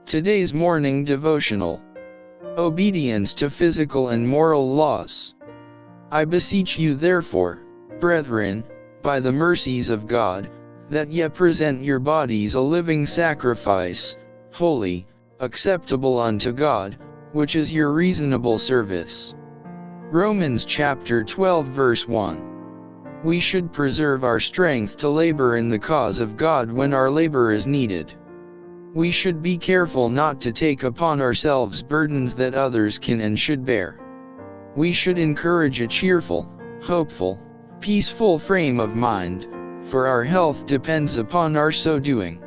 Today's morning devotional. Obedience to physical and moral laws. I beseech you therefore, brethren, by the mercies of God, that ye present your bodies a living sacrifice, holy, acceptable unto God, which is your reasonable service. Romans chapter 12 verse 1. We should preserve our strength to labor in the cause of God when our labor is needed. We should be careful not to take upon ourselves burdens that others can and should bear. We should encourage a cheerful, hopeful, peaceful frame of mind, for our health depends upon our so doing.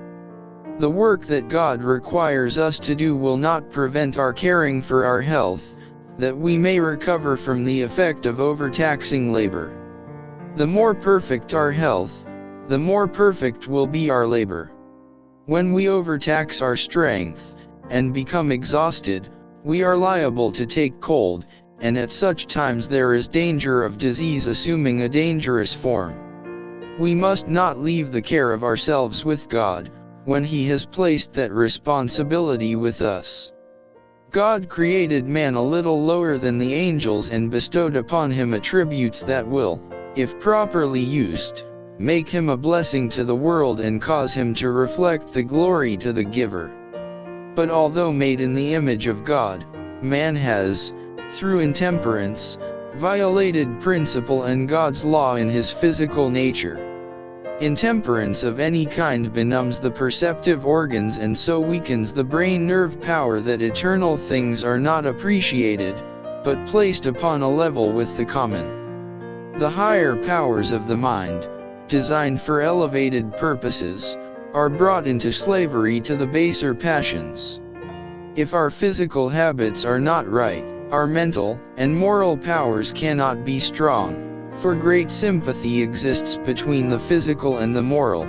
The work that God requires us to do will not prevent our caring for our health, that we may recover from the effect of overtaxing labor. The more perfect our health, the more perfect will be our labor. When we overtax our strength, and become exhausted, we are liable to take cold, and at such times there is danger of disease assuming a dangerous form. We must not leave the care of ourselves with God, when He has placed that responsibility with us. God created man a little lower than the angels and bestowed upon him attributes that will, if properly used, make him a blessing to the world and cause him to reflect the glory to the giver. But although made in the image of God, man has, through intemperance, violated principle and God's law in his physical nature. Intemperance of any kind benumbs the perceptive organs and so weakens the brain nerve power that eternal things are not appreciated, but placed upon a level with the common. The higher powers of the mind, designed for elevated purposes, are brought into slavery to the baser passions. If our physical habits are not right, our mental and moral powers cannot be strong, for great sympathy exists between the physical and the moral.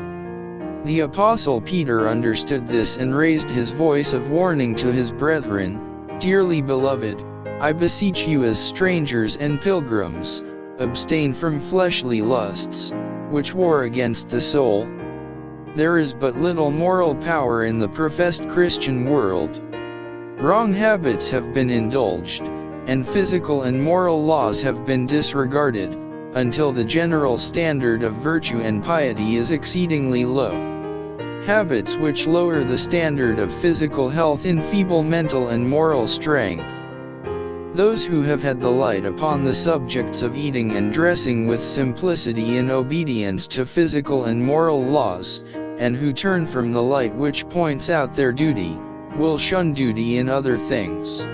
The Apostle Peter understood this and raised his voice of warning to his brethren, "Dearly beloved, I beseech you as strangers and pilgrims, abstain from fleshly lusts, which war against the soul." There is but little moral power in the professed Christian world. Wrong habits have been indulged, and physical and moral laws have been disregarded, until the general standard of virtue and piety is exceedingly low. Habits which lower the standard of physical health enfeeble mental and moral strength. Those who have had the light upon the subjects of eating and dressing with simplicity in obedience to physical and moral laws, and who turn from the light which points out their duty, will shun duty in other things.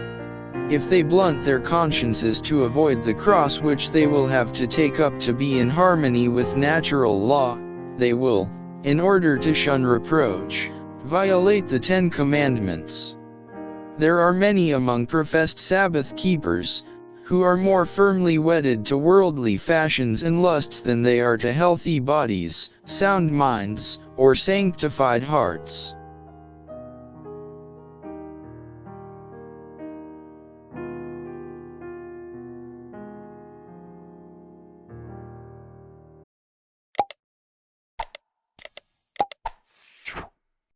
If they blunt their consciences to avoid the cross which they will have to take up to be in harmony with natural law, they will, in order to shun reproach, violate the 10 Commandments. There are many among professed Sabbath keepers, who are more firmly wedded to worldly fashions and lusts than they are to healthy bodies, sound minds, or sanctified hearts.